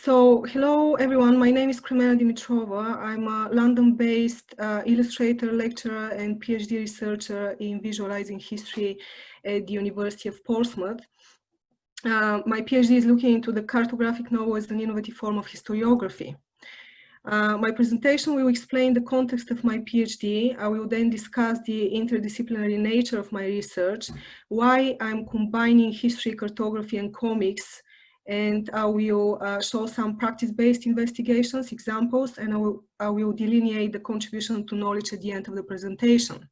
Hello everyone, my name is Kremena Dimitrova. I'm a London-based illustrator, lecturer and PhD researcher in visualizing history at the University of Portsmouth. My PhD is looking into the cartographic novel as an innovative form of historiography. My presentation will explain the context of my PhD. I will then discuss the interdisciplinary nature of my research, why I'm combining history, cartography and comics, and I will show some practice-based investigations, examples, and I will delineate the contribution to knowledge at the end of the presentation.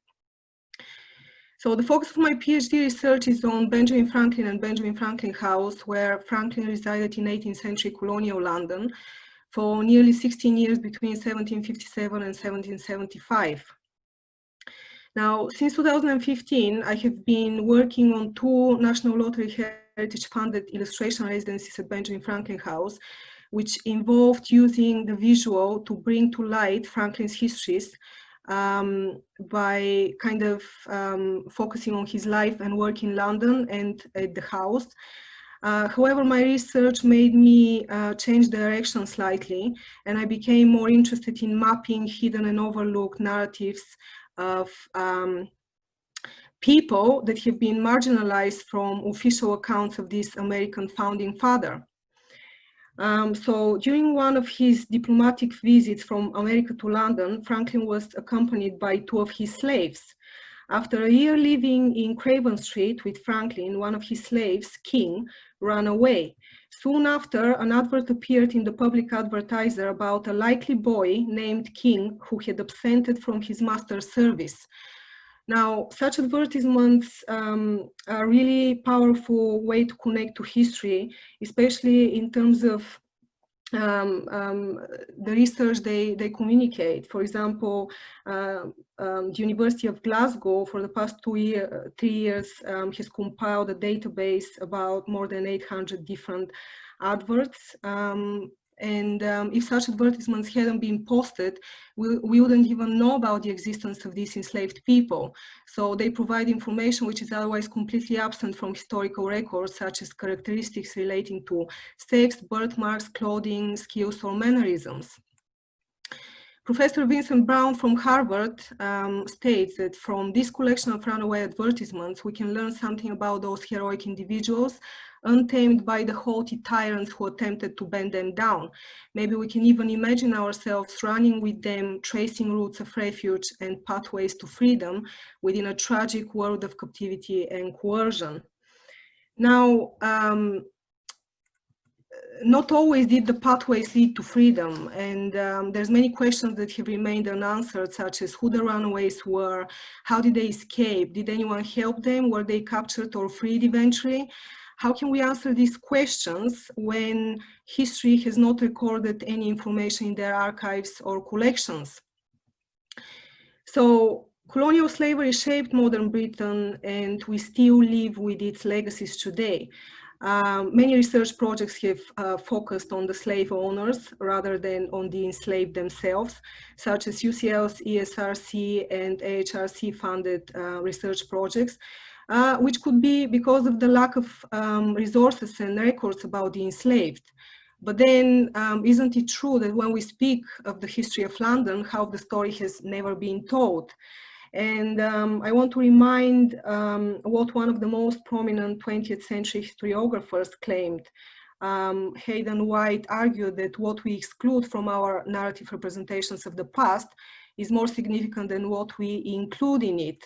So the focus of my PhD research is on Benjamin Franklin and Benjamin Franklin House, where Franklin resided in 18th century colonial London for nearly 16 years between 1757 and 1775. Now, since 2015, I have been working on 2 National Lottery Heritage-funded illustration residencies at Benjamin Franklin House, which involved using the visual to bring to light Franklin's histories by kind of focusing on his life and work in London and at the house. However, my research made me change direction slightly, and I became more interested in mapping hidden and overlooked narratives of people that have been marginalized from official accounts of this American founding father. So during one of his diplomatic visits from America to London, Franklin was accompanied by 2 of his slaves. After a year living in Craven Street with Franklin, one of his slaves, King, ran away. Soon after, an advert appeared in the Public Advertiser about a likely boy named King who had absented from his master's service. Now, such advertisements are really powerful way to connect to history, especially in terms of the research they communicate. For example, the University of Glasgow for the past 3 years has compiled a database about more than 800 different adverts. If such advertisements hadn't been posted, we wouldn't even know about the existence of these enslaved people. So they provide information which is otherwise completely absent from historical records, such as characteristics relating to sex, birthmarks, clothing, skills, or mannerisms. Professor Vincent Brown from Harvard states that from this collection of runaway advertisements, we can learn something about those heroic individuals untamed by the haughty tyrants who attempted to bend them down. Maybe we can even imagine ourselves running with them, tracing routes of refuge and pathways to freedom within a tragic world of captivity and coercion. Now, not always did the pathways lead to freedom, and there's many questions that have remained unanswered, such as who the runaways were, how did they escape, did anyone help them, were they captured or freed eventually? How can we answer these questions when history has not recorded any information in their archives or collections? So colonial slavery shaped modern Britain, and we still live with its legacies today. Many research projects have focused on the slave owners rather than on the enslaved themselves, such as UCL's ESRC and AHRC funded research projects, which could be because of the lack of resources and records about the enslaved. But then, isn't it true that when we speak of the history of London, how the story has never been told? And I want to remind what one of the most prominent 20th century historiographers claimed. Hayden White argued that what we exclude from our narrative representations of the past is more significant than what we include in it.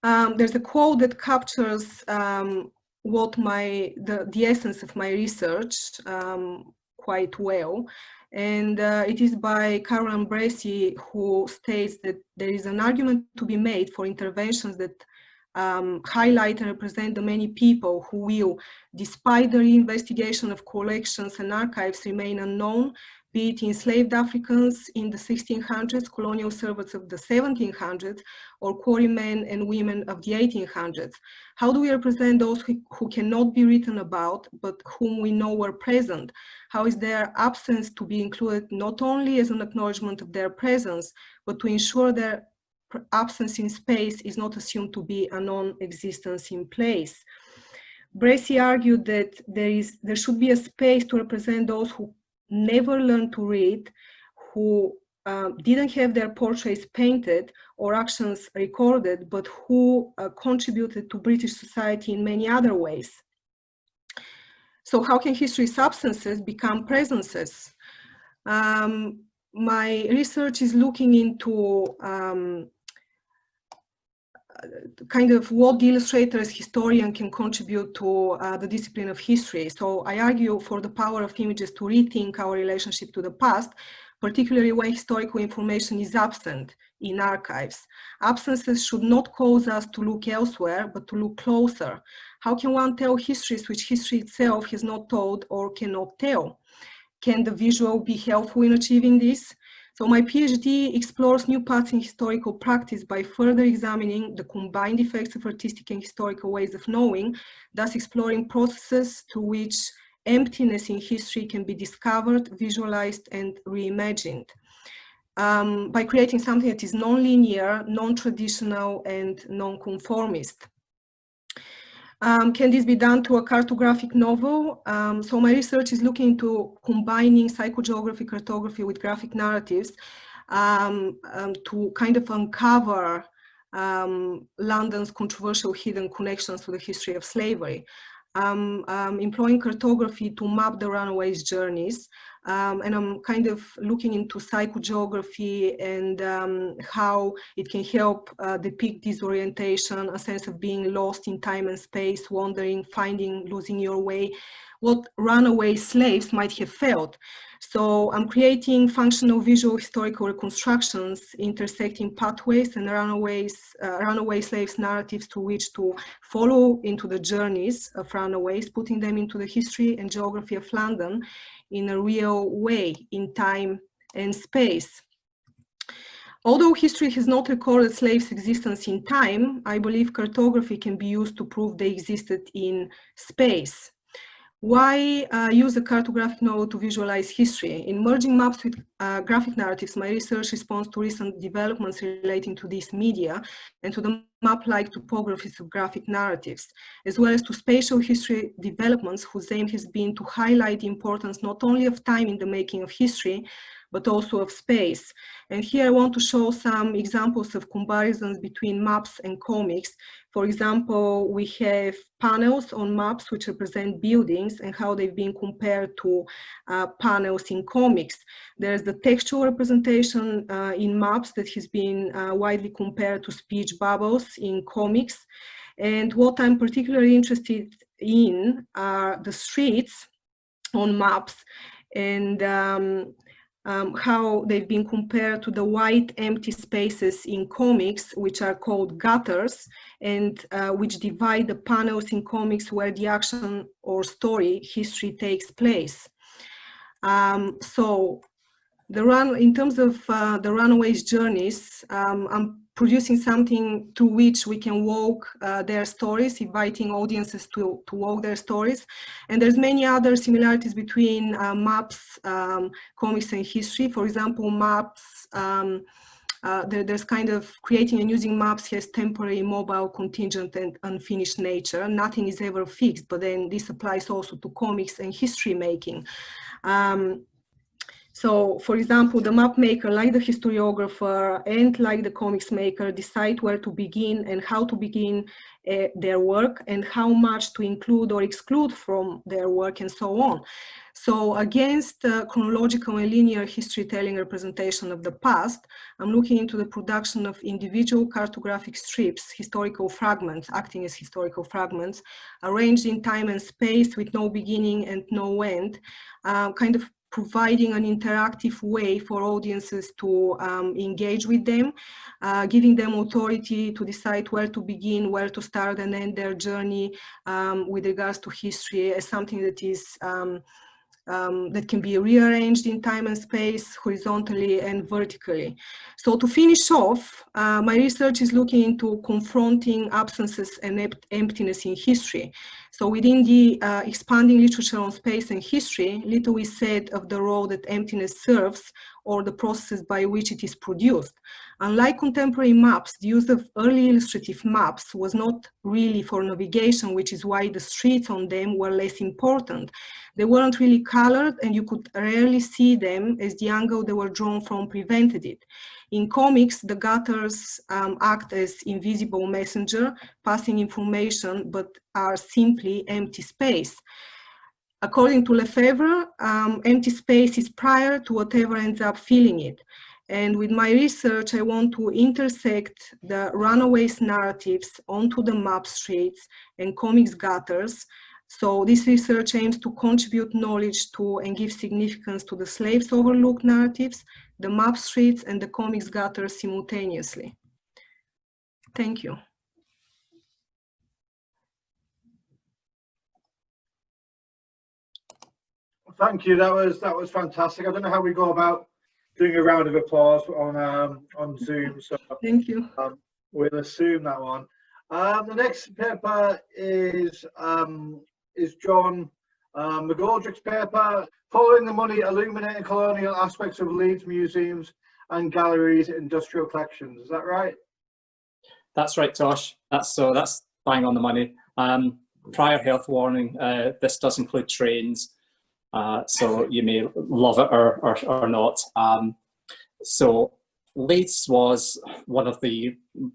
There's a quote that captures what the essence of my research quite well. And it is by Caroline Bracey, who states that there is an argument to be made for interventions that highlight and represent the many people who will, despite the reinvestigation of collections and archives, remain unknown, be it enslaved Africans in the 1600s, colonial servants of the 1700s, or quarrymen and women of the 1800s. How do we represent those who cannot be written about, but whom we know were present? How is their absence to be included not only as an acknowledgement of their presence, but to ensure their absence in space is not assumed to be a non-existence in place? Bracy argued that there should be a space to represent those who never learned to read, who didn't have their portraits painted or actions recorded, but who contributed to British society in many other ways. So how can history substances become presences? My research is looking into kind of what the illustrator as historian can contribute to the discipline of history. So I argue for the power of images to rethink our relationship to the past, particularly when historical information is absent in archives. Absences should not cause us to look elsewhere, but to look closer. How can one tell histories which history itself has not told or cannot tell? Can the visual be helpful in achieving this? So my PhD explores new paths in historical practice by further examining the combined effects of artistic and historical ways of knowing, thus exploring processes through which emptiness in history can be discovered, visualized, and reimagined. By creating something that is non-linear, non-traditional, and non-conformist. Can this be done through a cartographic novel? So my research is looking into combining psychogeography, cartography with graphic narratives to kind of uncover London's controversial hidden connections to the history of slavery. Employing cartography to map the runaways' journeys, and I'm kind of looking into psychogeography and how it can help depict disorientation, a sense of being lost in time and space, wandering, finding, losing your way, what runaway slaves might have felt. So I'm creating functional visual historical reconstructions intersecting pathways and runaway slaves' narratives through which to follow into the journeys of runaways, putting them into the history and geography of London in a real way in time and space. Although history has not recorded slaves' existence in time, I believe cartography can be used to prove they existed in space. Why use a cartographic novel to visualize history? In merging maps with graphic narratives, my research responds to recent developments relating to these media and to the map-like topographies of graphic narratives, as well as to spatial history developments whose aim has been to highlight the importance not only of time in the making of history, but also of space. And here I want to show some examples of comparisons between maps and comics. For example, we have panels on maps which represent buildings and how they've been compared to panels in comics. There's the textual representation in maps that has been widely compared to speech bubbles in comics. And what I'm particularly interested in are the streets on maps and how they've been compared to the white empty spaces in comics, which are called gutters, and which divide the panels in comics where the action or story history takes place. So in terms of the runaways' journeys, I'm producing something through which we can walk their stories, inviting audiences to walk their stories. And there's many other similarities between maps, comics, and history. For example, maps, there's kind of creating and using maps has temporary, mobile, contingent, and unfinished nature. Nothing is ever fixed, but then this applies also to comics and history making. So, for example, the map maker, like the historiographer and like the comics maker, decide where to begin and how to begin their work and how much to include or exclude from their work and so on. So against chronological and linear history-telling representation of the past, I'm looking into the production of individual cartographic strips, historical fragments, acting as historical fragments, arranged in time and space with no beginning and no end, kind of providing an interactive way for audiences to engage with them, giving them authority to decide where to begin, where to start and end their journey with regards to history as something that is that can be rearranged in time and space, horizontally and vertically. So to finish off, my research is looking into confronting absences and emptiness in history. So within the expanding literature on space and history, little is said of the role that emptiness serves or the processes by which it is produced. Unlike contemporary maps, the use of early illustrative maps was not really for navigation, which is why the streets on them were less important. They weren't really colored and you could rarely see them as the angle they were drawn from prevented it. In comics, the gutters act as invisible messenger, passing information, but are simply empty space. According to Lefebvre, empty space is prior to whatever ends up filling it. And with my research, I want to intersect the runaways narratives onto the map streets and comics gutters. So this research aims to contribute knowledge to and give significance to the slaves overlooked narratives, the map streets, and the comics gutters simultaneously. Thank you. Thank you. That was fantastic. I don't know how we go about doing a round of applause on Zoom. So thank you. We'll assume that one. The next paper is John McGoldrick's paper, Following the Money, Illuminating Colonial Aspects of Leeds Museums and Galleries Industrial Collections. Is that right? That's right, Tosh. That's bang on the money. Prior health warning, this does include trains, so you may love it or not. So Leeds was one of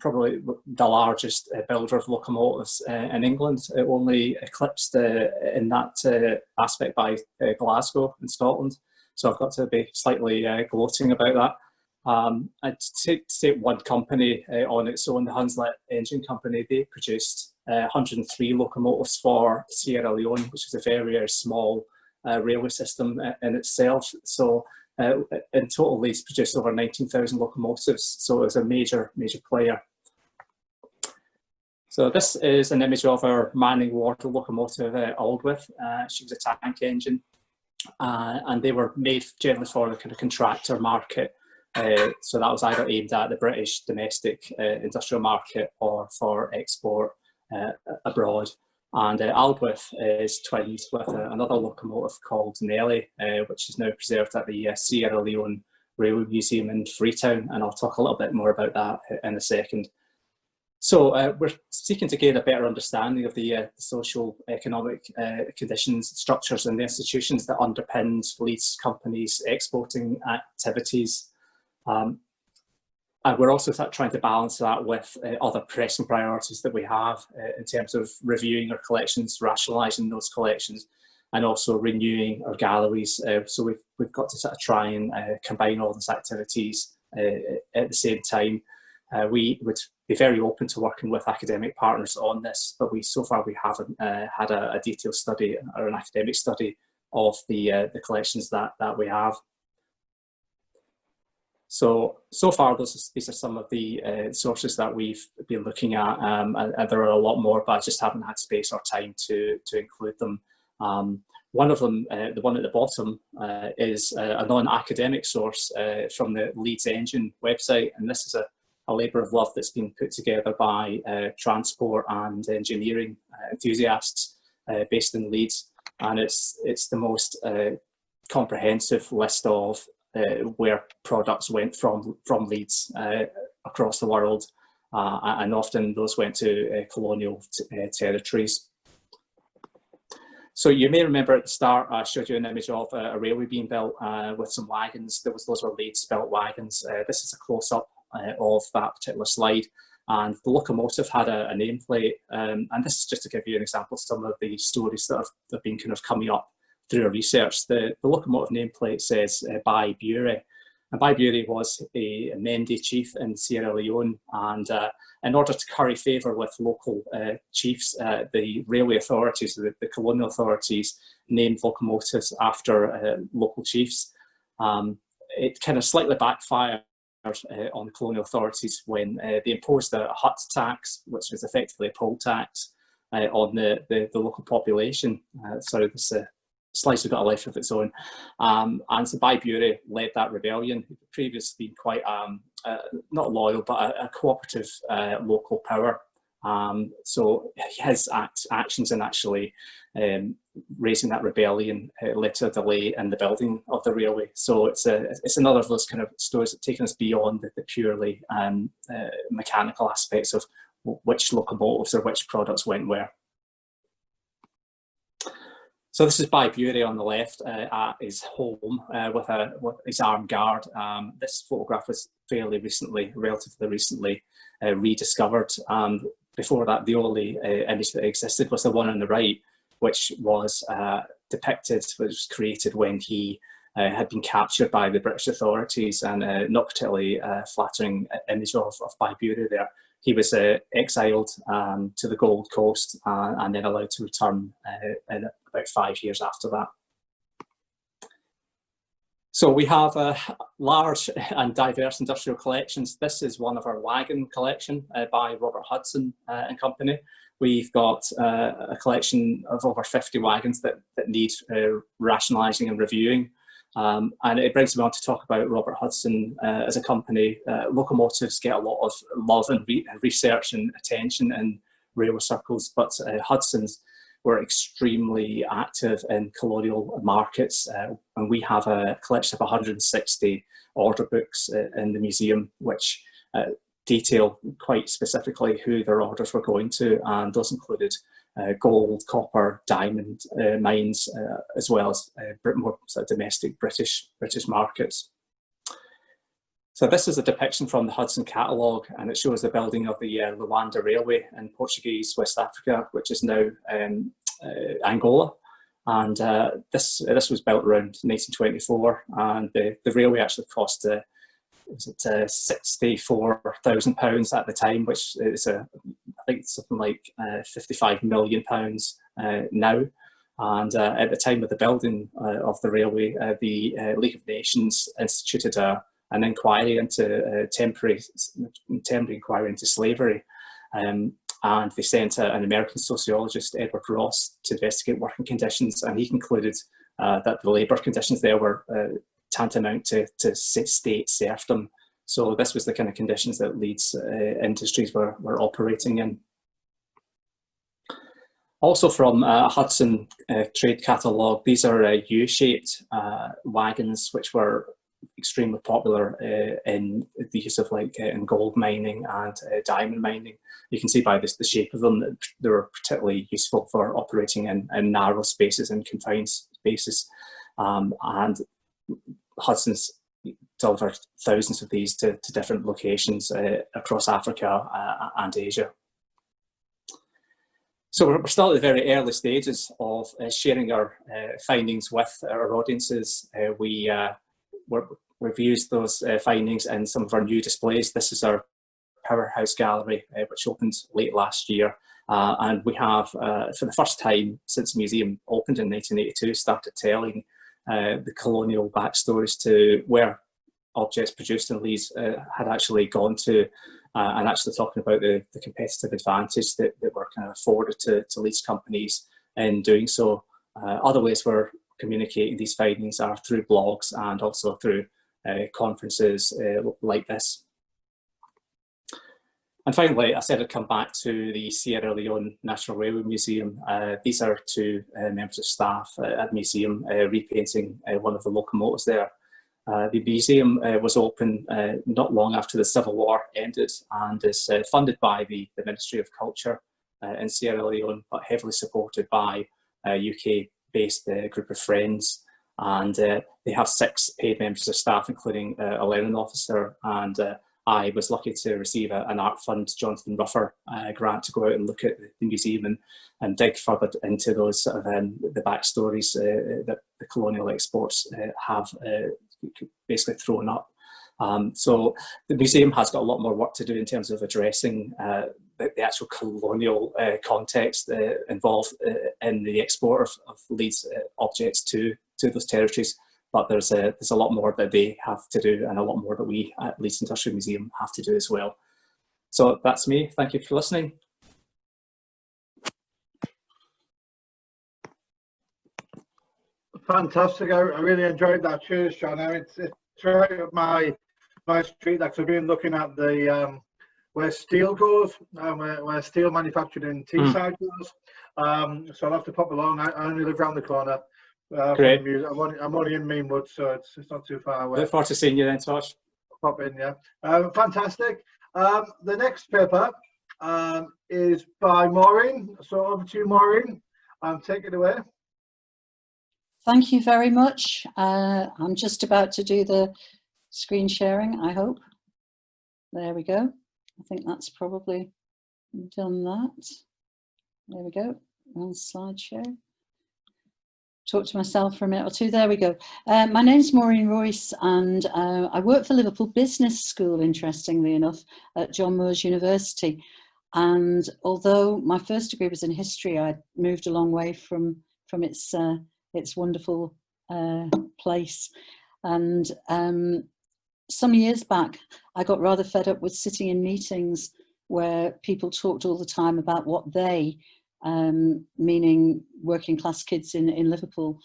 probably the largest builder of locomotives in England. It only eclipsed in that aspect by Glasgow in Scotland. So I've got to be slightly gloating about that. I'd take one company on its own, the Hunslet Engine Company. They produced 103 locomotives for Sierra Leone, which is a very, very small railway system in itself. So in total, Leeds produced over 19,000 locomotives, so it was a major player. So this is an image of our manning water locomotive, Aldworth. She was a tank engine, and they were made generally for the kind of contractor market. So that was either aimed at the British domestic industrial market or for export abroad. And Aldworth is twinned with another locomotive called Nellie, which is now preserved at the Sierra Leone Railway Museum in Freetown, and I'll talk a little bit more about that in a second. So we're seeking to gain a better understanding of the social, economic conditions, structures and the institutions that underpinned Leeds companies' exporting activities. And we're also trying to balance that with other pressing priorities that we have in terms of reviewing our collections, rationalising those collections, and also renewing our galleries. So we've got to sort of try and combine all those activities at the same time. We would be very open to working with academic partners on this, but so far we haven't had a detailed study or an academic study of the collections that we have. So far, these are some of the sources that we've been looking at, and there are a lot more, but I just haven't had space or time to include them. One of them, the one at the bottom, is a non-academic source from the Leeds Engine website, and this is a labour of love that's been put together by transport and engineering enthusiasts based in Leeds, and it's the most comprehensive list of where products went from Leeds across the world, and often those went to colonial territories. So you may remember at the start I showed you an image of a railway being built with some wagons. Those were Leeds built wagons. This is a close-up of that particular slide, and the locomotive had a nameplate, and this is just to give you an example of some of the stories that have been kind of coming up through our research. The locomotive nameplate says Bai Bure, and Bai Bure was a Mende chief in Sierra Leone, and in order to curry favour with local chiefs, the railway authorities, the colonial authorities, named locomotives after local chiefs. It kind of slightly backfired on the colonial authorities when they imposed a hut tax, which was effectively a poll tax on the local population. Sorry, this slice has got a life of its own. And so Bai Bure led that rebellion. He'd previously been quite, not loyal, but a cooperative local power. So his actions in actually raising that rebellion led to a delay in the building of the railway. So it's another of those kind of stories that take us beyond the purely mechanical aspects of which locomotives or which products went where. So this is by Bury on the left at his home with his armed guard. This photograph was relatively recently rediscovered. Before that, the only image that existed was the one on the right, which was created when he had been captured by the British authorities, and not particularly flattering image of by Bury there. He was exiled to the Gold Coast and then allowed to return in about 5 years after that. So we have large and diverse industrial collections. This is one of our wagon collection by Robert Hudson and Company. We've got a collection of over 50 wagons that need rationalising and reviewing. And it brings me on to talk about Robert Hudson as a company. Locomotives get a lot of love and research and attention in railway circles, but Hudson's were extremely active in colonial markets, and we have a collection of 160 order books in the museum, which detail quite specifically who their orders were going to, and those included gold, copper, diamond mines, as well as more sort of domestic British markets. So this is a depiction from the Hudson catalogue, and it shows the building of the Luanda Railway in Portuguese West Africa, which is now Angola. And this was built around 1924, and the railway actually cost £64,000 at the time, which is I think something like £55 million now. And at the time of the building of the railway, the League of Nations instituted an inquiry into temporary inquiry into slavery, and they sent an American sociologist, Edward Ross, to investigate working conditions, and he concluded that the labour conditions there were tantamount to state serfdom. So this was the kind of conditions that Leeds industries were operating in. Also from Hudson trade catalogue, these are U-shaped wagons, which were extremely popular in the use of in gold mining and diamond mining. You can see by the shape of them that they were particularly useful for operating in narrow spaces and confined spaces. And Hudson's delivered thousands of these to different locations across Africa and Asia. So we're still at the very early stages of sharing our findings with our audiences. We've used those findings in some of our new displays. This is our Powerhouse Gallery, which opened late last year. And we have, for the first time since the museum opened in 1982, started telling the colonial backstories to where objects produced in Leeds had actually gone to, and actually talking about the competitive advantage that were kind of afforded to Leeds companies in doing so. Other ways we're communicating these findings are through blogs and also through conferences like this. And finally, I said I'd come back to the Sierra Leone National Railway Museum. These are two members of staff at the museum repainting one of the locomotives there. The museum was open not long after the Civil War ended, and is funded by the Ministry of Culture in Sierra Leone, but heavily supported by a UK-based group of friends. And they have 6 paid members of staff, including a learning officer, and I was lucky to receive an Art Fund Jonathan Ruffer grant to go out and look at the museum and dig further into those sort of the backstories that the colonial exports have basically thrown up. So the museum has got a lot more work to do in terms of addressing the actual colonial context involved in the export of Leeds objects to those territories. But there's a lot more that they have to do, and a lot more that we at Leeds Industrial Museum have to do as well. So that's me. Thank you for listening. Fantastic. I really enjoyed that. Cheers, John. It's right up my street. I've been looking at the where steel goes, where steel manufactured in Teesside goes. So I'll have to pop along. I only live around the corner. Great. From the museum. I'm only in Meanwood, so it's not too far away. Look forward to seeing you then, Tosh. Pop in, yeah. Fantastic. The next paper is by Maureen. So over to you, Maureen. Take it away. Thank you very much. I'm just about to do the screen sharing, I hope. There we go. I think that's probably done that. There we go. On slideshow. Talk to myself for a minute or two. There we go. My name's Maureen Royce, and I work for Liverpool Business School, interestingly enough, at John Moores University. And although my first degree was in history, I moved a long way from its wonderful place. And some years back, I got rather fed up with sitting in meetings where people talked all the time about what they, meaning working class kids in Liverpool,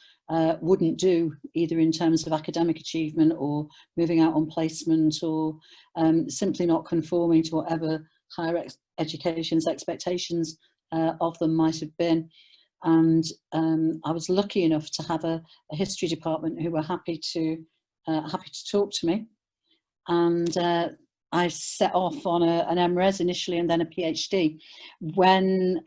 wouldn't do, either in terms of academic achievement or moving out on placement, or simply not conforming to whatever higher education's expectations of them might have been. And I was lucky enough to have a history department who were happy to talk to me, and I set off on an MRes initially and then a PhD, when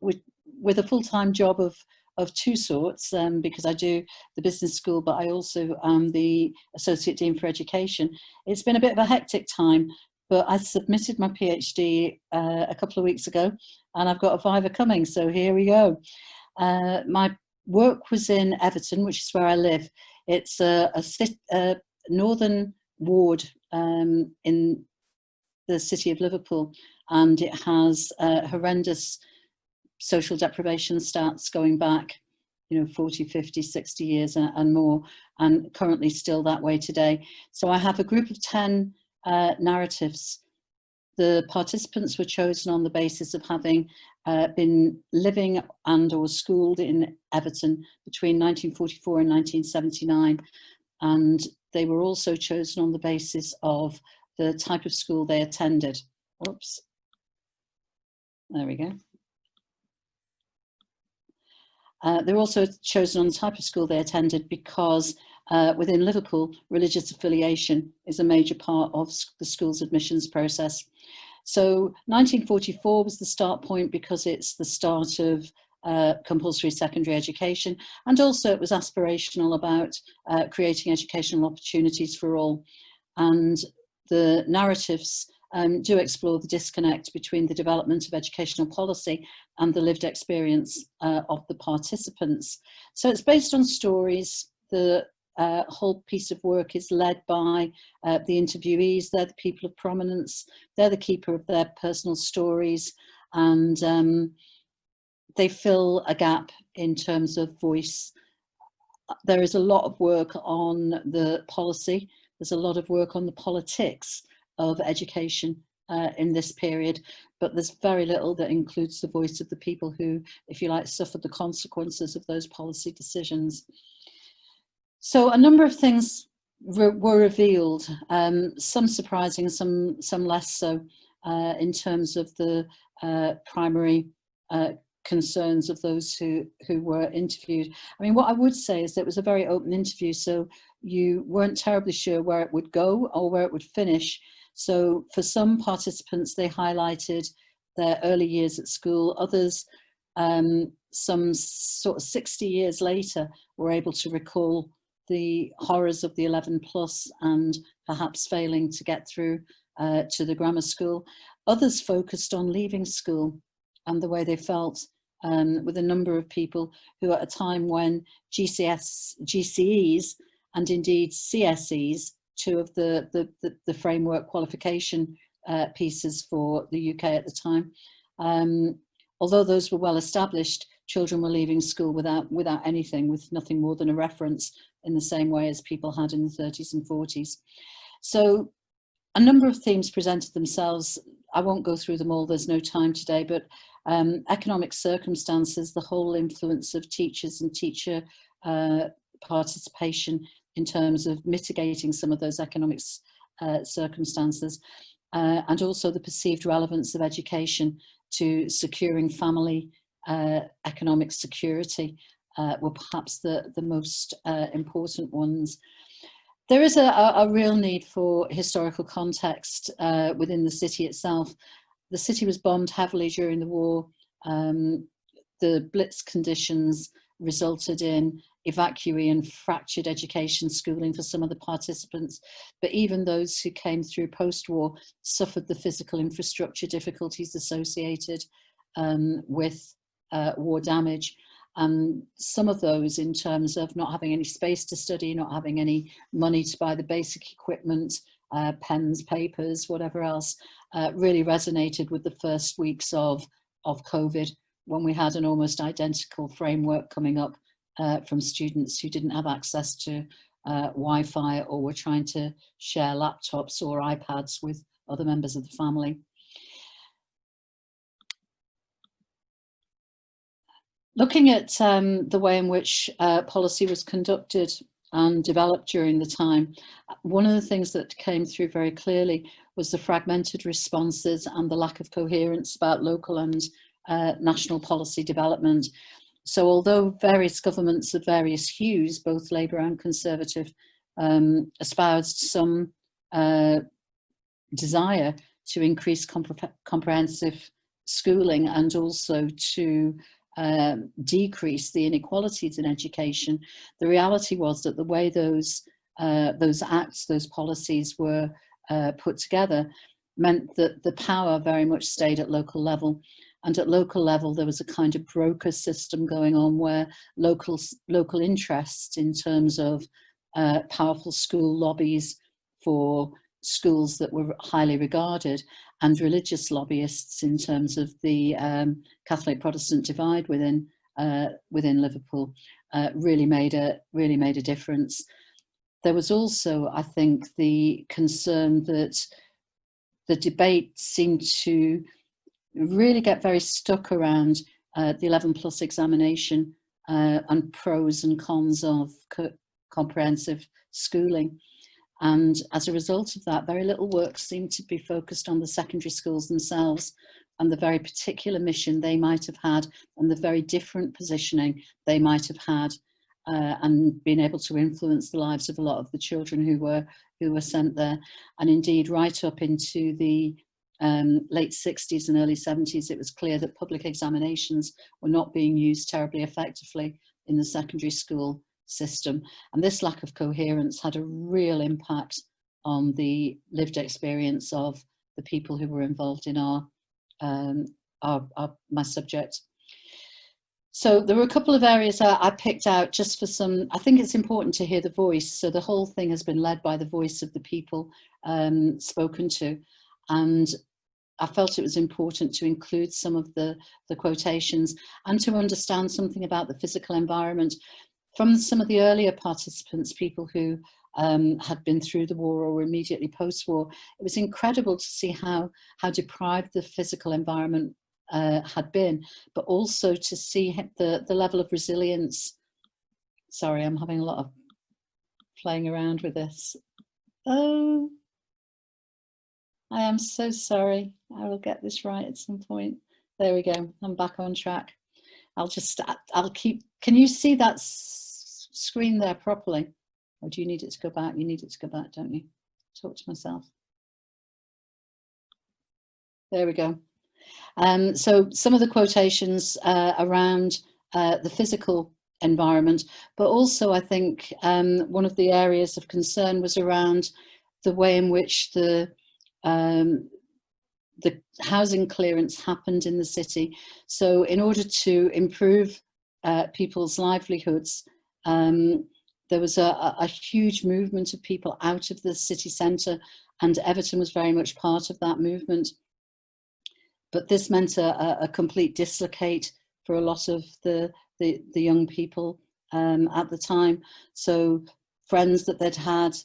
with a full-time job of two sorts, because I do the business school, but I also am the Associate Dean for Education. It's been a bit of a hectic time, but I submitted my PhD a couple of weeks ago, and I've got a viva coming, so here we go. My work was in Everton, which is where I live. It's a northern ward in the city of Liverpool, and it has horrendous social deprivation stats going back, 40, 50, 60 years and more, and currently still that way today. So I have a group of 10 narratives. The participants were chosen on the basis of having been living and or schooled in Everton between 1944 and 1979, and they were also chosen on the basis of the type of school they attended. Oops, there we go. They were also chosen on the type of school they attended because within Liverpool, religious affiliation is a major part of the school's admissions process. So 1944 was the start point because it's the start of compulsory secondary education, and also it was aspirational about creating educational opportunities for all. And the narratives do explore the disconnect between the development of educational policy and the lived experience of the participants. So it's based on stories. The whole piece of work is led by the interviewees. They're the people of prominence. They're the keeper of their personal stories, and they fill a gap in terms of voice. There is a lot of work on the policy. There's a lot of work on the politics of education in this period, but there's very little that includes the voice of the people who, if you like, suffered the consequences of those policy decisions. So a number of things were revealed, some surprising, some less so, in terms of the primary concerns of those who were interviewed. I mean, what I would say is that it was a very open interview, so you weren't terribly sure where it would go or where it would finish. So for some participants, they highlighted their early years at school. Others, some sort of 60 years later, were able to recall the horrors of the 11 plus and perhaps failing to get through to the grammar school. Others focused on leaving school and the way they felt, with a number of people who at a time when GCEs and indeed CSEs, two of the framework qualification pieces for the UK at the time, although those were well established, children were leaving school without anything, with nothing more than a reference, in the same way as people had in the 30s and 40s. So a number of themes presented themselves. I won't go through them all, there's no time today, but economic circumstances, the whole influence of teachers and teacher participation in terms of mitigating some of those economic circumstances, and also the perceived relevance of education to securing family economic security were perhaps the most important ones. There is a real need for historical context within the city itself. The city was bombed heavily during the war. The Blitz conditions resulted in evacuee and fractured education schooling for some of the participants, but even those who came through post-war suffered the physical infrastructure difficulties associated with war damage. And some of those, in terms of not having any space to study, not having any money to buy the basic equipment, pens, papers, whatever else, really resonated with the first weeks of COVID, when we had an almost identical framework coming up from students who didn't have access to Wi-Fi or were trying to share laptops or iPads with other members of the family. Looking at the way in which policy was conducted and developed during the time, one of the things that came through very clearly was the fragmented responses and the lack of coherence about local and national policy development. So although various governments of various hues, both Labour and Conservative, espoused some desire to increase comprehensive schooling and also to decrease the inequalities in education, the reality was that the way those acts, those policies were put together meant that the power very much stayed at local level. And at local level, there was a kind of broker system going on where local interests in terms of powerful school lobbies for schools that were highly regarded, and religious lobbyists in terms of the Catholic Protestant divide within Liverpool really made a difference. There was also, I think, the concern that the debate seemed to really get very stuck around the 11+ examination and pros and cons of comprehensive schooling. And as a result of that, very little work seemed to be focused on the secondary schools themselves and the very particular mission they might have had and the very different positioning they might have had and been able to influence the lives of a lot of the children who were sent there. And indeed, right up into the late 60s and early 70s, it was clear that public examinations were not being used terribly effectively in the secondary school system. And this lack of coherence had a real impact on the lived experience of the people who were involved in my subject. So there were a couple of areas I picked out just for some. I think it's important to hear the voice. So the whole thing has been led by the voice of the people spoken to. And I felt it was important to include some of the quotations and to understand something about the physical environment from some of the earlier participants, people who had been through the war or immediately post-war. It was incredible to see how deprived the physical environment had been, but also to see the level of resilience. Sorry, I'm having a lot of playing around with this. Oh, I am so sorry. I will get this right at some point. There we go. I'm back on track. I'll keep, can you see that screen there properly? Or do you need it to go back? You need it to go back, don't you? Talk to myself. There we go. So some of the quotations around the physical environment, but also I think one of the areas of concern was around the way in which the housing clearance happened in the city. So in order to improve people's livelihoods, there was a huge movement of people out of the city centre, and Everton was very much part of that movement. But this meant a complete dislocate for a lot of the young people at the time. So friends that they'd had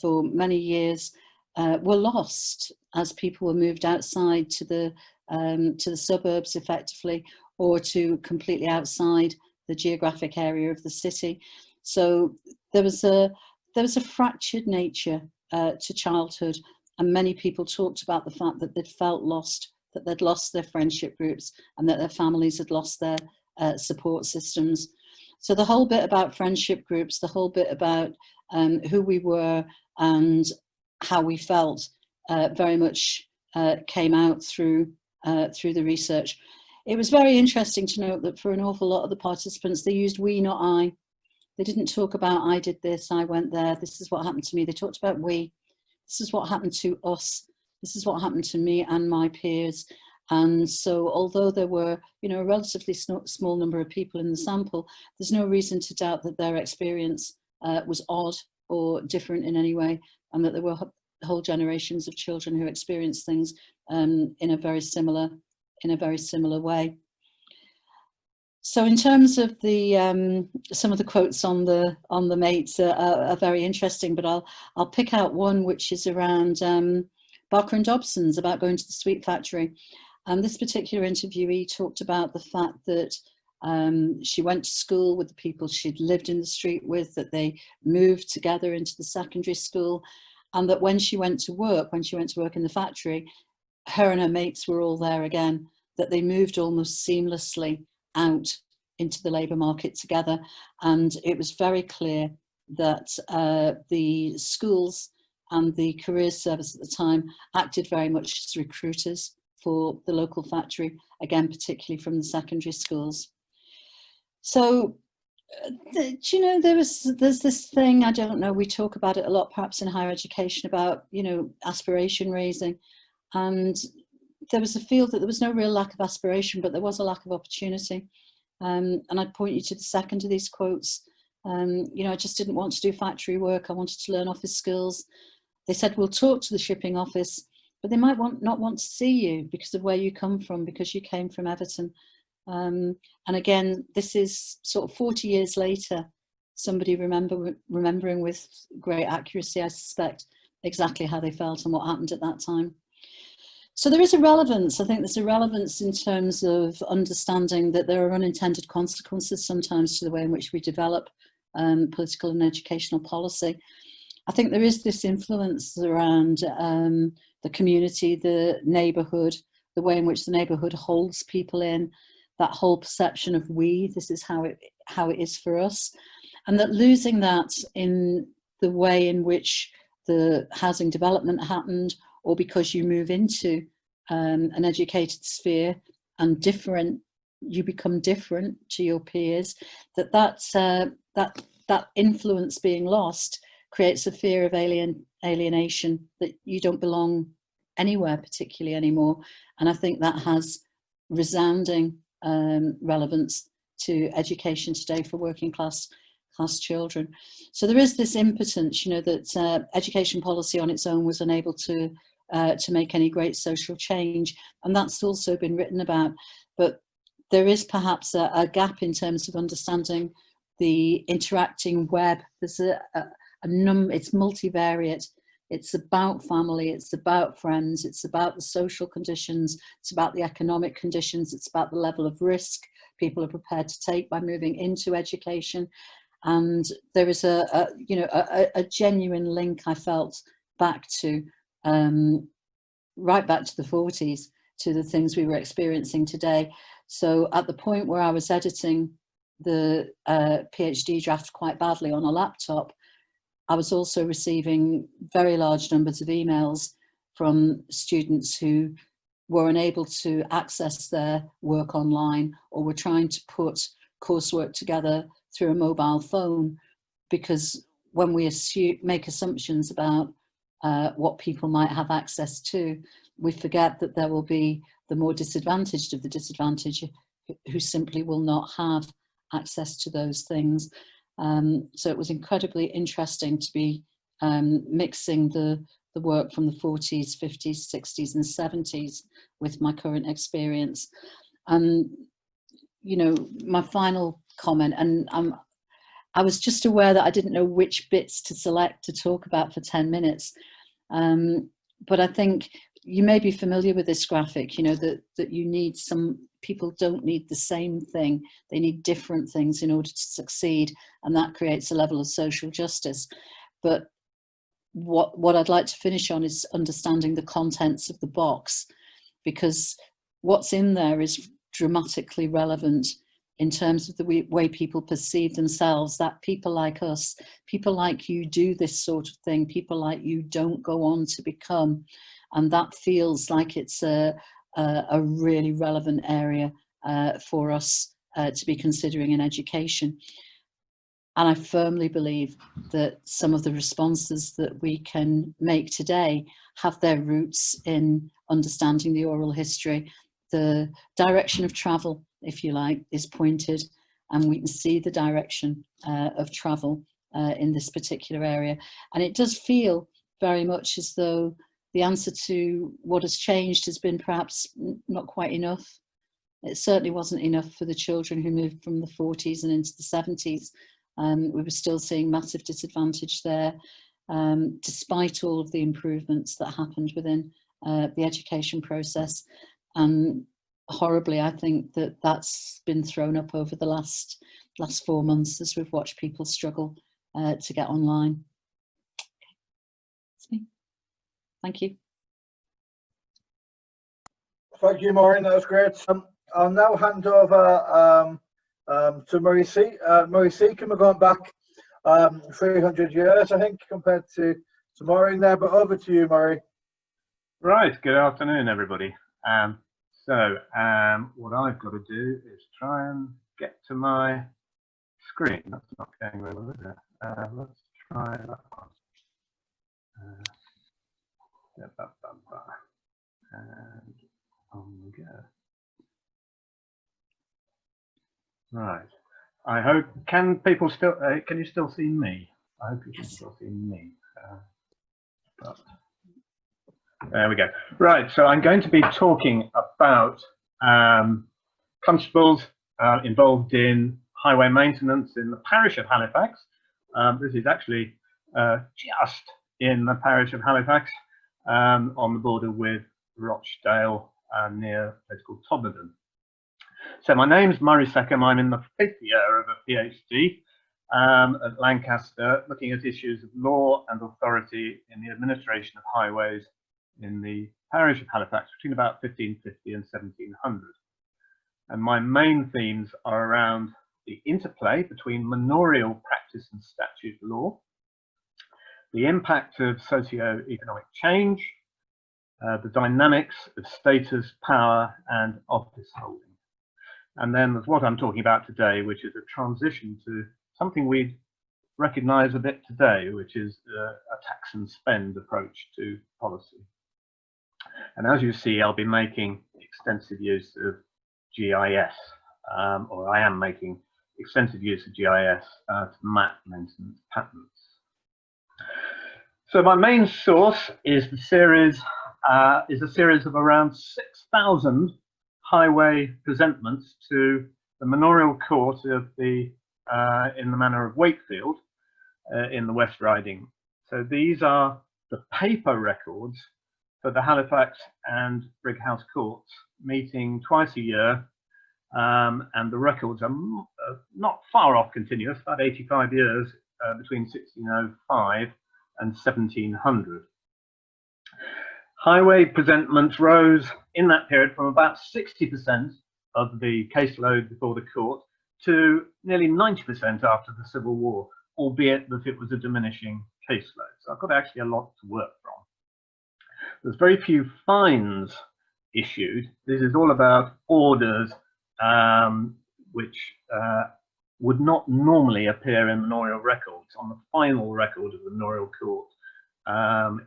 for many years were lost as people were moved outside to the suburbs effectively, or to completely outside the geographic area of the city. So there was a fractured nature to childhood, And many people talked about the fact that they'd felt lost, that they'd lost their friendship groups, and that their families had lost their support systems. So the whole bit about friendship groups, the whole bit about who we were and how we felt very much came out through the research. It was very interesting to note that for an awful lot of the participants, they used we, not I. They didn't talk about I did this, I went there, this is what happened to me. They talked about we. This is what happened to us. This is what happened to me and my peers. And so although there were, you know, a relatively small number of people in the sample, there's no reason to doubt that their experience was odd or different in any way, and that there were whole generations of children who experienced things in a very similar way. So in terms of the some of the quotes on the mates are very interesting, but I'll pick out one which is around Barker and Dobson's, about going to the sweet factory. And this particular interviewee talked about the fact that she went to school with the people she'd lived in the street with, that they moved together into the secondary school, and that when she went to work in the factory, her and her mates were all there again, that they moved almost seamlessly out into the labour market together. And it was very clear that the schools and the careers service at the time acted very much as recruiters for the local factory, again, particularly from the secondary schools. So, you know, there's this thing, I don't know, we talk about it a lot perhaps in higher education about, you know, aspiration raising. And there was a feel that there was no real lack of aspiration, but there was a lack of opportunity. And I'd point you to the second of these quotes. You know, I just didn't want to do factory work. I wanted to learn office skills. They said, we'll talk to the shipping office, but they might not want to see you because of where you come from, because you came from Everton. And again, this is sort of 40 years later, somebody remembering with great accuracy, I suspect, exactly how they felt and what happened at that time. So there is a relevance. I think there's a relevance in terms of understanding that there are unintended consequences sometimes to the way in which we develop political and educational policy. I think there is this influence around the community, the neighbourhood, the way in which the neighbourhood holds people in, that whole perception of we, this is how it is for us. And that losing that in the way in which the housing development happened, or because you move into an educated sphere and you become different to your peers, that influence being lost creates a fear of alienation, that you don't belong anywhere particularly anymore. And I think that has resounding relevance to education today for working class children. So there is this impotence, you know, that education policy on its own was unable to make any great social change, and that's also been written about. But there is perhaps a gap in terms of understanding the interacting web. There's it's multivariate. It's about family, it's about friends, it's about the social conditions, it's about the economic conditions, it's about the level of risk people are prepared to take by moving into education. And there is a genuine link, I felt, back to right back to the 40s, to the things we were experiencing today. So at the point where I was editing the PhD draft quite badly on a laptop, I was also receiving very large numbers of emails from students who were unable to access their work online, or were trying to put coursework together through a mobile phone, because when we make assumptions about what people might have access to, we forget that there will be the more disadvantaged of the disadvantaged who simply will not have access to those things. So it was incredibly interesting to be mixing the work from the 40s, 50s, 60s and 70s with my current experience. And, you know, my final comment, and I was just aware that I didn't know which bits to select to talk about for 10 minutes. But I think you may be familiar with this graphic, you know, that you need people don't need the same thing. They need different things in order to succeed. And that creates a level of social justice. But what I'd like to finish on is understanding the contents of the box, because what's in there is dramatically relevant in terms of the way people perceive themselves, that people like us, people like you do this sort of thing, people like you don't go on to become. And that feels like it's a really relevant area for us to be considering in education. And I firmly believe that some of the responses that we can make today have their roots in understanding the oral history. The direction of travel, if you like, is pointed, and we can see the direction of travel in this particular area. And it does feel very much as though the answer to what has changed has been perhaps not quite enough. It certainly wasn't enough for the children who moved from the 40s and into the 70s. We were still seeing massive disadvantage there, despite all of the improvements that happened within the education process. And horribly, I think that that's been thrown up over the last 4 months as we've watched people struggle to get online. That's me. Thank you. Thank you, Maureen. That was great. I'll now hand over to Marie C. Marie Seccombe, we're going back 300 years, I think, compared to Maureen there. But over to you, Marie. Right. Good afternoon, everybody. What I've got to do is try and get to my screen. That's not going very well, is it? Let's try that one. And on we go. Right. I hope, can people still, can you still see me? I hope you can still see me. There we go. Right, so I'm going to be talking about constables involved in highway maintenance in the parish of Halifax. This is actually just in the parish of Halifax, on the border with Rochdale near a place called Todmorden. So my name's Murray Seccombe. I'm in the 5th year of a PhD at Lancaster, looking at issues of law and authority in the administration of highways in the parish of Halifax between about 1550 and 1700. And my main themes are around the interplay between manorial practice and statute law, the impact of socio-economic change, the dynamics of status, power, and office holding. And then there's what I'm talking about today, which is a transition to something we recognise a bit today, which is a tax and spend approach to policy. And as you see, I'll be making extensive use of GIS, or I am making extensive use of GIS to map maintenance patterns. So my main source is a series of around 6,000 highway presentments to the manorial court of the in the manor of Wakefield in the West Riding. So these are the paper records for the Halifax and Brighouse courts, meeting twice a year, and the records are not far off continuous, about 85 years between 1605 and 1700. Highway presentments rose in that period from about 60% of the caseload before the court to nearly 90% after the Civil War, albeit that it was a diminishing caseload. So I've got actually a lot to work from. There's very few fines issued. This is all about orders which would not normally appear in manorial records. On the final record of the manorial court,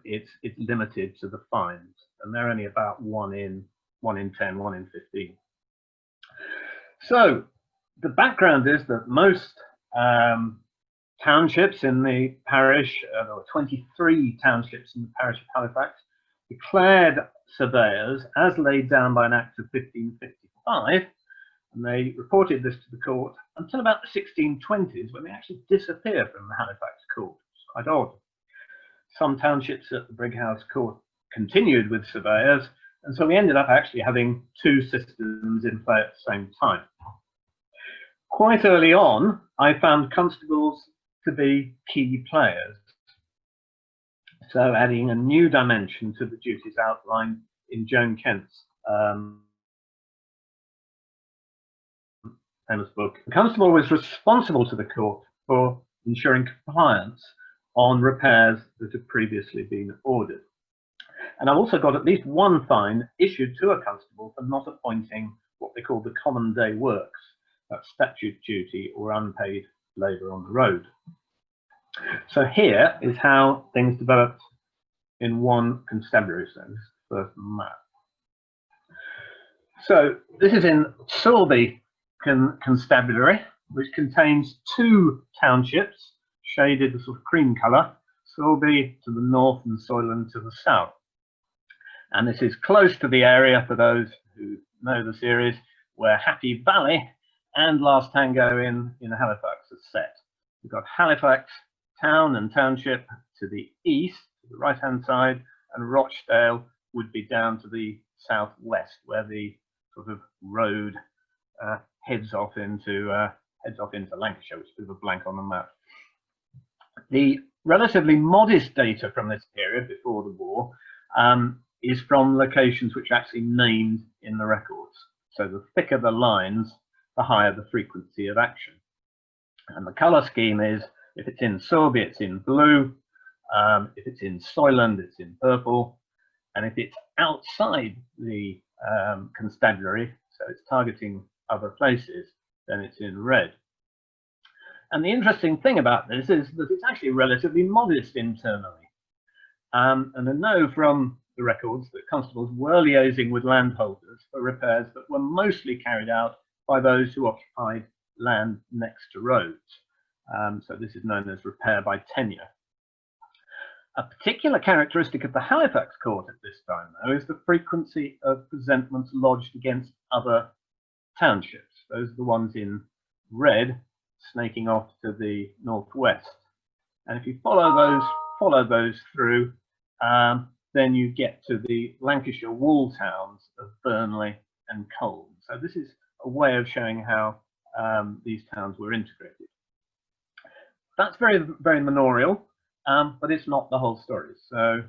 it's limited to the fines, and they're only about 1 in 10, 1 in 15. So the background is that most townships in the parish, there were 23 townships in the parish of Halifax, declared surveyors as laid down by an act of 1555, and they reported this to the court until about the 1620s, when they actually disappear from the Halifax court. It's quite odd. Some townships at the Brighouse court continued with surveyors, and so we ended up actually having 2 systems in play at the same time. Quite early on, I found constables to be key players. So adding a new dimension to the duties outlined in Joan Kent's famous book. The constable was responsible to the court for ensuring compliance on repairs that had previously been ordered. And I've also got at least one fine issued to a constable for not appointing what they call the common day works, that's statute duty or unpaid labour on the road. So here is how things developed in one constabulary. So this is the first map. So this is in Sorby constabulary, which contains two townships shaded a sort of cream colour, Sorby to the north and Soyland to the south. And this is close to the area, for those who know the series, where Happy Valley and Last Tango in Halifax are set. We've got Halifax town and township to the east, to the right-hand side, and Rochdale would be down to the southwest, where the sort of road heads off into Lancashire, which is a bit of a blank on the map. The relatively modest data from this period before the war is from locations which are actually named in the records. So the thicker the lines, the higher the frequency of action. And the colour scheme is, if it's in Sorby, it's in blue. If it's in Soyland, it's in purple. And if it's outside the constabulary, so it's targeting other places, then it's in red. And the interesting thing about this is that it's actually relatively modest internally. And I know from the records that constables were liaising with landholders for repairs that were mostly carried out by those who occupied land next to roads. So this is known as repair by tenure. A particular characteristic of the Halifax court at this time, though, is the frequency of presentments lodged against other townships. Those are the ones in red, snaking off to the northwest. And if you follow those through, then you get to the Lancashire wall towns of Burnley and Colne. So this is a way of showing how these towns were integrated. That's very, very manorial, but it's not the whole story. So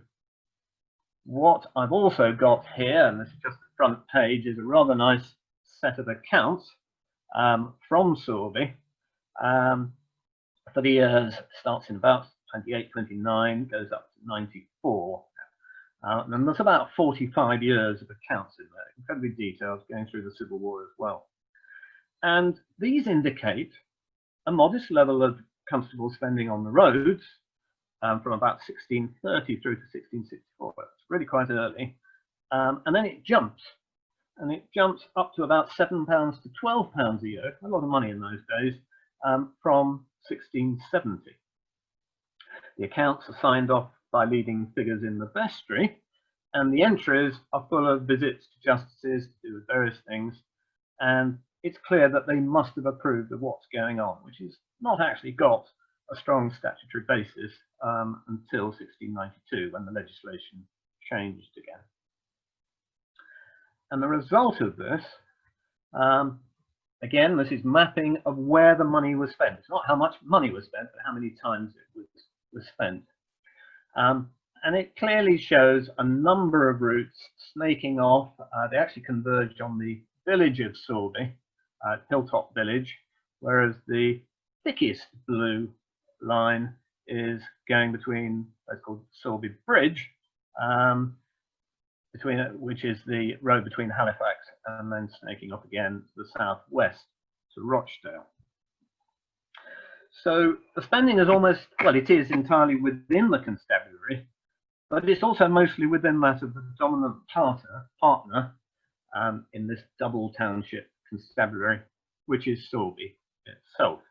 what I've also got here, and this is just the front page, is a rather nice set of accounts from Sorby for the years, starts in about 28, 29, goes up to 94. And there's about 45 years of accounts in there, incredibly detailed, going through the Civil War as well. And these indicate a modest level of constable spending on the roads from about 1630 through to 1664. It's really quite early. And then it jumps. And it jumps up to about £7 to £12 a year, a lot of money in those days, from 1670. The accounts are signed off by leading figures in the vestry, and the entries are full of visits to justices to do with various things, and it's clear that they must have approved of what's going on, which has not actually got a strong statutory basis until 1692, when the legislation changed again. And the result of this, again, this is mapping of where the money was spent. It's not how much money was spent, but how many times it was spent. And it clearly shows a number of routes snaking off. They actually converged on the village of Sorby, Hilltop Village, whereas the thickest blue line is going between what's called Sorby Bridge, which is the road between Halifax, and then snaking off again to the southwest to Rochdale. So the spending is almost, well, it is entirely within the constabulary, but it's also mostly within that of the dominant partner in this double township constabulary, which is Sorby itself.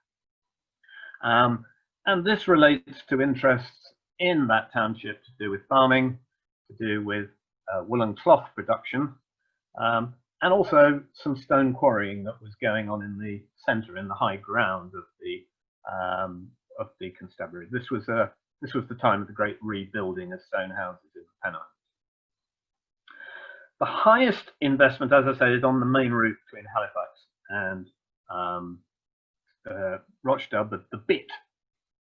And this relates to interests in that township to do with farming, to do with woolen cloth production, and also some stone quarrying that was going on in the centre, in the high ground of the constabulary. This was the time of the great rebuilding of stone houses in the Pennines. The highest investment, as I say, is on the main route between Halifax and Rochdale, the bit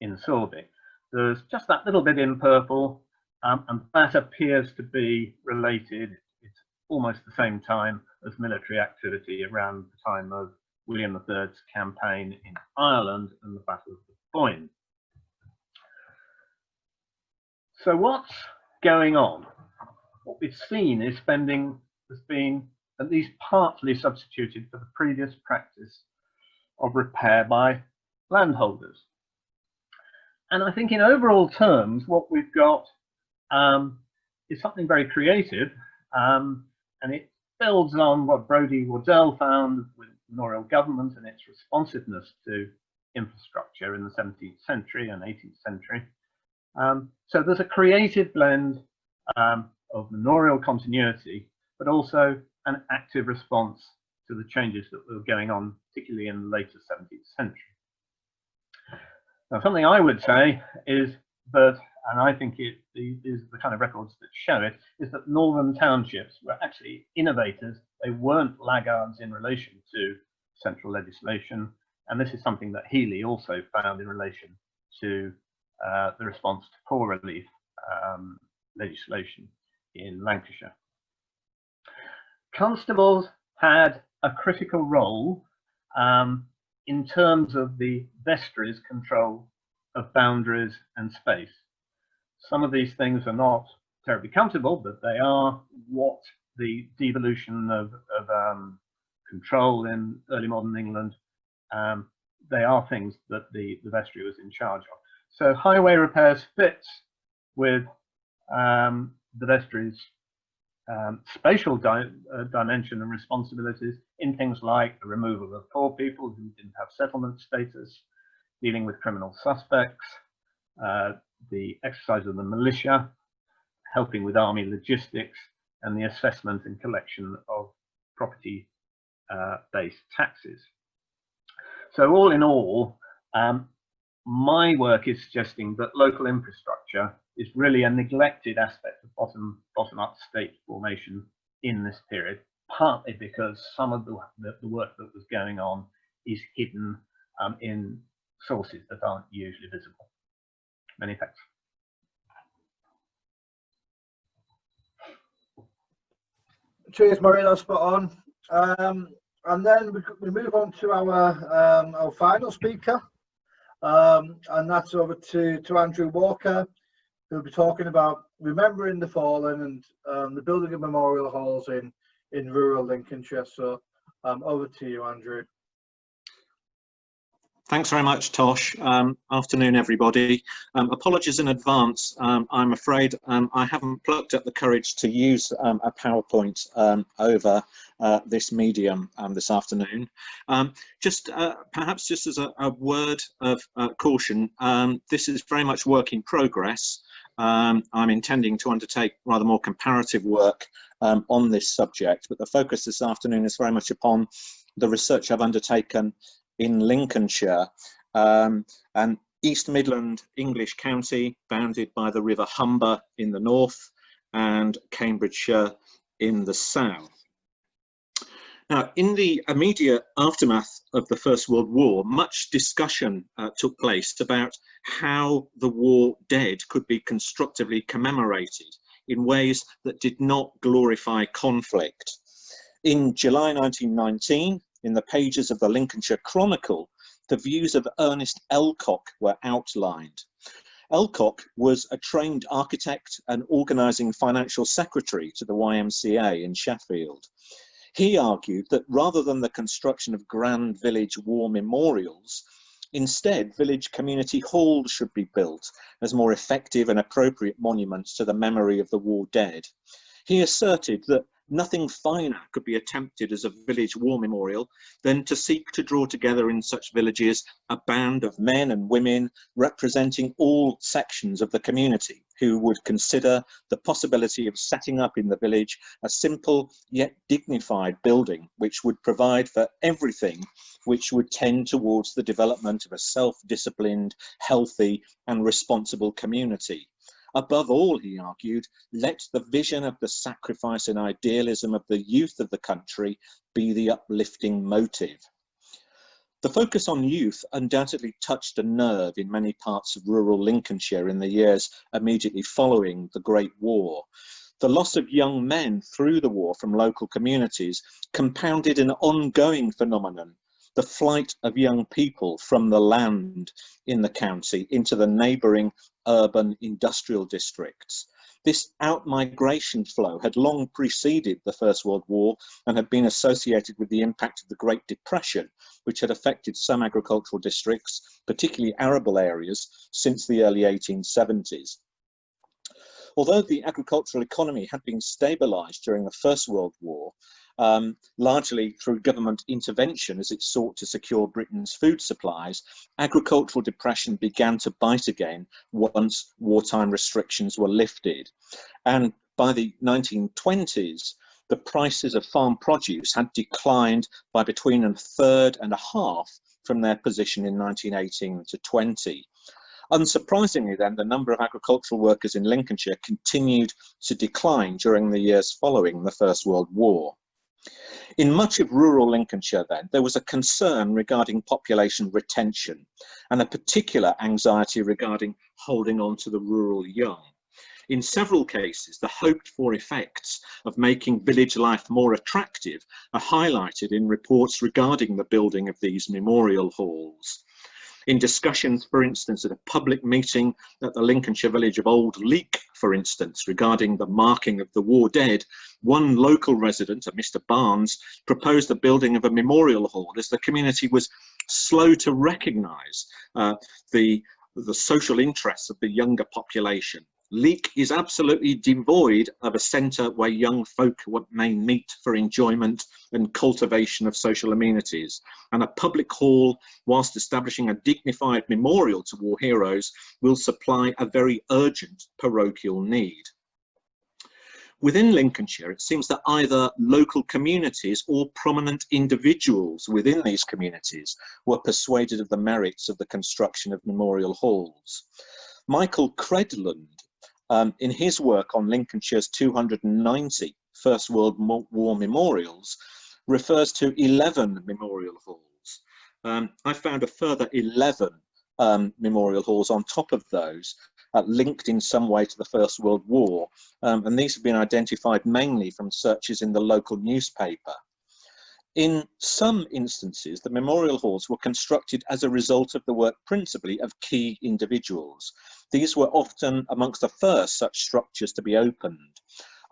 in Sorby. There's just that little bit in purple and that appears to be related. It's almost the same time as military activity around the time of William III's campaign in Ireland and the Battle of the Boyne. So what's going on? What we've seen is spending has been at least partly substituted for the previous practice of repair by landholders. And I think in overall terms, what we've got is something very creative, and it builds on what Brodie Wardell found with manorial government and its responsiveness to infrastructure in the 17th century and 18th century. So there's a creative blend of manorial continuity, but also an active response to the changes that were going on, particularly in the later 17th century. Now, something I would say is that, and I think it is the kind of records that show it, is that northern townships were actually innovators. They weren't laggards in relation to central legislation. And this is something that Healy also found in relation to the response to poor relief legislation in Lancashire. Constables had a critical role in terms of the vestry's control of boundaries and space. Some of these things are not terribly comfortable, but they are what the devolution of control in early modern England, they are things that the vestry was in charge of. So highway repairs fits with the vestry's spatial dimension and responsibilities in things like the removal of poor people who didn't have settlement status, dealing with criminal suspects, the exercise of the militia, helping with army logistics, and the assessment and collection of property-based taxes. So all in all, my work is suggesting that local infrastructure is really a neglected aspect of bottom-up state formation in this period, partly because some of the work that was going on is hidden in sources that aren't usually visible. Many thanks. Cheers, Maureen, that's spot on. And then we move on to our final speaker, and that's over to Andrew Walker, who'll be talking about remembering the fallen and the building of memorial halls in rural Lincolnshire. So over to you, Andrew. Thanks very much, Tosh. Afternoon, everybody. Apologies in advance. I'm afraid I haven't plucked up the courage to use a PowerPoint over this medium this afternoon. Perhaps just as a word of caution, this is very much work in progress. I'm intending to undertake rather more comparative work on this subject, but the focus this afternoon is very much upon the research I've undertaken in Lincolnshire, an East Midland English county bounded by the River Humber in the north and Cambridgeshire in the south. Now, in the immediate aftermath of the First World War, much discussion took place about how the war dead could be constructively commemorated in ways that did not glorify conflict. In July 1919, in the pages of the Lincolnshire Chronicle, the views of Ernest Elcock were outlined. Elcock was a trained architect and organising financial secretary to the YMCA in Sheffield. He argued that rather than the construction of grand village war memorials, instead village community halls should be built as more effective and appropriate monuments to the memory of the war dead. He asserted that nothing finer could be attempted as a village war memorial than to seek to draw together in such villages a band of men and women representing all sections of the community who would consider the possibility of setting up in the village a simple yet dignified building which would provide for everything which would tend towards the development of a self-disciplined, healthy and responsible community. Above all, he argued, let the vision of the sacrifice and idealism of the youth of the country be the uplifting motive. The focus on youth undoubtedly touched a nerve in many parts of rural Lincolnshire in the years immediately following the Great War. The loss of young men through the war from local communities compounded an ongoing phenomenon, the flight of young people from the land in the county into the neighbouring urban industrial districts. This out-migration flow had long preceded the First World War and had been associated with the impact of the Great Depression, which had affected some agricultural districts, particularly arable areas, since the early 1870s. Although the agricultural economy had been stabilised during the First World War, largely through government intervention as it sought to secure Britain's food supplies, agricultural depression began to bite again once wartime restrictions were lifted. And by the 1920s, the prices of farm produce had declined by between a third and a half from their position in 1918 to 20. Unsurprisingly then, the number of agricultural workers in Lincolnshire continued to decline during the years following the First World War. In much of rural Lincolnshire then, there was a concern regarding population retention and a particular anxiety regarding holding on to the rural young. In several cases, the hoped-for effects of making village life more attractive are highlighted in reports regarding the building of these memorial halls. In discussions, for instance, at a public meeting at the Lincolnshire village of Old Leek, for instance, regarding the marking of the war dead, one local resident, a Mr. Barnes, proposed the building of a memorial hall as the community was slow to recognise the social interests of the younger population. Leek is absolutely devoid of a centre where young folk may meet for enjoyment and cultivation of social amenities, and a public hall, whilst establishing a dignified memorial to war heroes, will supply a very urgent parochial need. Within Lincolnshire, it seems that either local communities or prominent individuals within these communities were persuaded of the merits of the construction of memorial halls. Michael Credland, in his work on Lincolnshire's 290 First World War memorials, refers to 11 memorial halls. I found a further 11 memorial halls on top of those, linked in some way to the First World War, and these have been identified mainly from searches in the local newspaper. In some instances, the memorial halls were constructed as a result of the work principally of key individuals. These were often amongst the first such structures to be opened.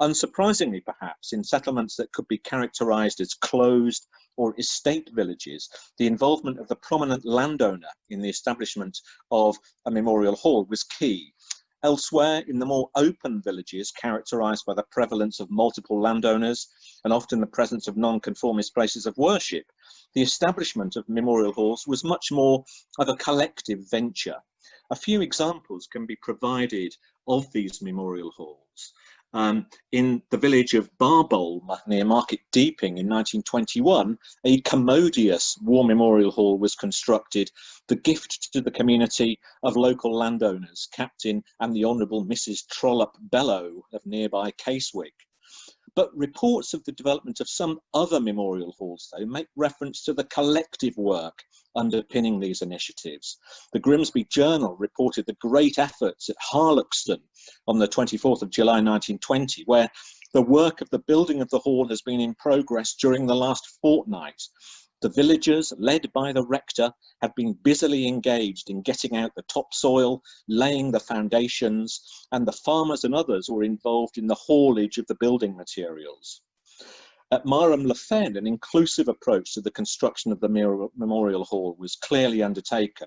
Unsurprisingly, perhaps, in settlements that could be characterised as closed or estate villages, the involvement of the prominent landowner in the establishment of a memorial hall was key. Elsewhere, in the more open villages characterised by the prevalence of multiple landowners and often the presence of non-conformist places of worship, the establishment of memorial halls was much more of a collective venture. A few examples can be provided of these memorial halls. In the village of Barbowl near Market Deeping in 1921, a commodious war memorial hall was constructed, the gift to the community of local landowners, Captain and the Honourable Mrs. Trollope Bellow of nearby Casewick. But reports of the development of some other memorial halls, though, make reference to the collective work underpinning these initiatives. The Grimsby Journal reported the great efforts at Harloxton on the 24th of July 1920, where the work of the building of the hall has been in progress during the last fortnight. The villagers, led by the rector, have been busily engaged in getting out the topsoil, laying the foundations, and the farmers and others were involved in the haulage of the building materials. At Marham Le Fen, an inclusive approach to the construction of the memorial hall was clearly undertaken.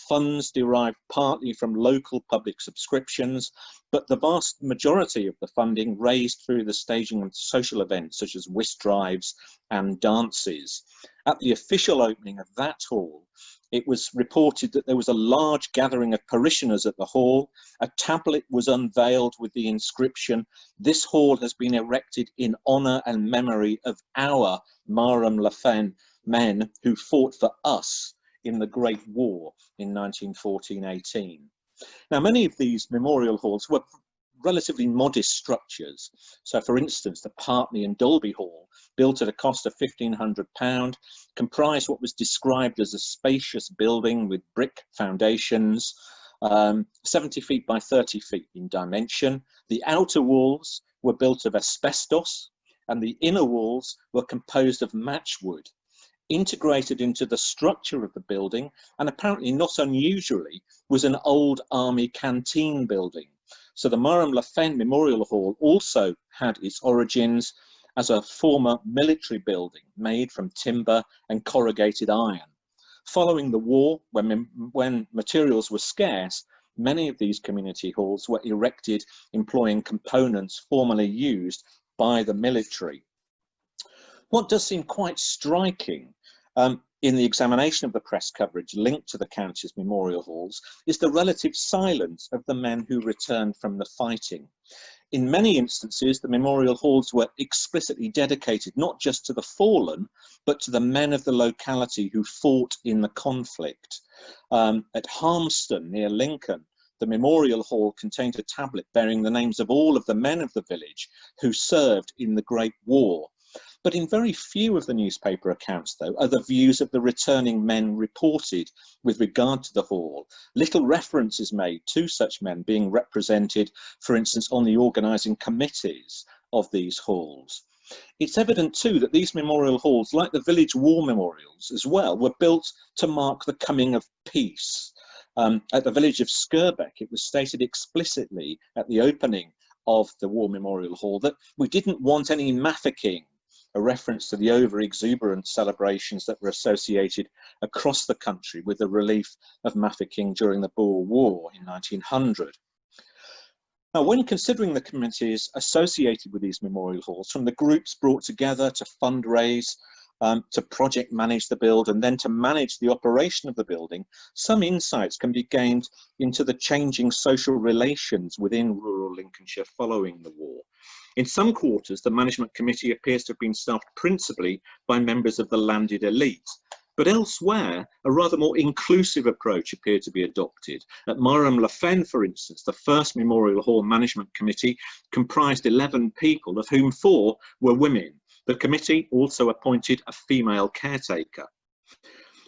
Funds derived partly from local public subscriptions, but the vast majority of the funding raised through the staging of social events such as whist drives and dances. At the official opening of that hall, it was reported that there was a large gathering of parishioners at the hall. A tablet was unveiled with the inscription, "This hall has been erected in honour and memory of our Marham Le Fen men who fought for us in the Great War in 1914-18. Now, many of these memorial halls were relatively modest structures. So for instance, the Partney and Dolby Hall, built at a cost of £1,500, comprised what was described as a spacious building with brick foundations, 70 feet by 30 feet in dimension. The outer walls were built of asbestos and the inner walls were composed of matchwood. Integrated into the structure of the building, and apparently not unusually, was an old army canteen building. So the Maureen Royce Memorial Hall also had its origins as a former military building made from timber and corrugated iron. Following the war, when materials were scarce, many of these community halls were erected employing components formerly used by the military. What does seem quite striking in the examination of the press coverage linked to the county's memorial halls is the relative silence of the men who returned from the fighting. In many instances, the memorial halls were explicitly dedicated not just to the fallen, but to the men of the locality who fought in the conflict. At Harmston, near Lincoln, the memorial hall contained a tablet bearing the names of all of the men of the village who served in the Great War. But in very few of the newspaper accounts, though, are the views of the returning men reported with regard to the hall. Little reference is made to such men being represented, for instance, on the organising committees of these halls. It's evident too that these memorial halls, like the village war memorials as well, were built to mark the coming of peace. At the village of Skirbeck, it was stated explicitly at the opening of the War Memorial Hall that we didn't want any mafficking, a reference to the over-exuberant celebrations that were associated across the country with the relief of mafficking during the Boer War in 1900. Now, when considering the committees associated with these memorial halls, from the groups brought together to fundraise, to project manage the build, and then to manage the operation of the building, some insights can be gained into the changing social relations within rural Lincolnshire following the war. In some quarters, the management committee appears to have been staffed principally by members of the landed elite, but elsewhere, a rather more inclusive approach appeared to be adopted. At Maureen Royce, for instance, the first Memorial Hall Management Committee comprised 11 people, of whom 4 were women. The committee also appointed a female caretaker.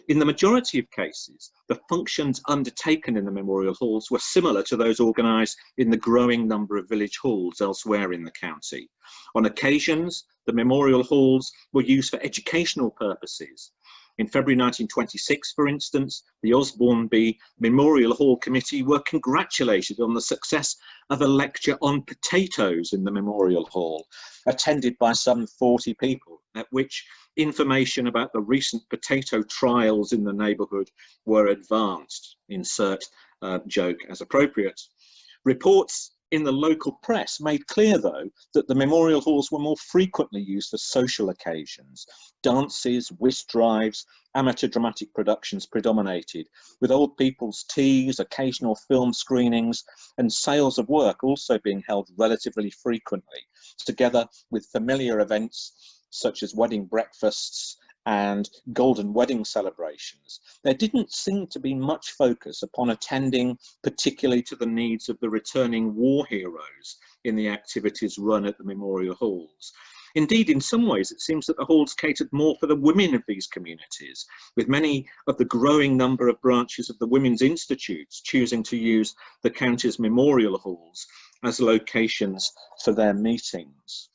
In the majority of cases, the functions undertaken in the memorial halls were similar to those organised in the growing number of village halls elsewhere in the county. On occasions, the memorial halls were used for educational purposes. In February 1926, for instance, the Osbornby Memorial Hall Committee were congratulated on the success of a lecture on potatoes in the Memorial Hall, attended by some 40 people, at which information about the recent potato trials in the neighbourhood were advanced. Insert joke as appropriate. Reports in the local press made clear, though, that the memorial halls were more frequently used for social occasions. Dances, whist drives, amateur dramatic productions predominated, with old people's teas, occasional film screenings, and sales of work also being held relatively frequently, together with familiar events such as wedding breakfasts and golden wedding celebrations. There didn't seem to be much focus upon attending particularly to the needs of the returning war heroes in the activities run at the memorial halls. Indeed, in some ways, it seems that the halls catered more for the women of these communities, with many of the growing number of branches of the women's institutes choosing to use the county's memorial halls as locations for their meetings.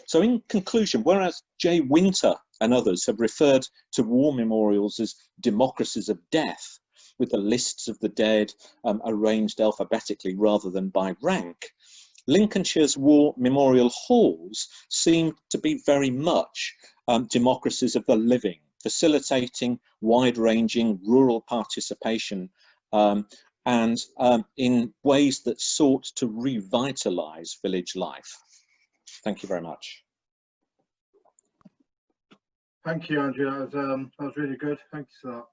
So in conclusion, whereas J. Winter and others have referred to war memorials as democracies of death, with the lists of the dead arranged alphabetically rather than by rank, Lincolnshire's war memorial halls seem to be very much democracies of the living, facilitating wide-ranging rural participation and in ways that sought to revitalise village life. Thank you very much. Thank you, Andrew. That was really good. Thanks for that.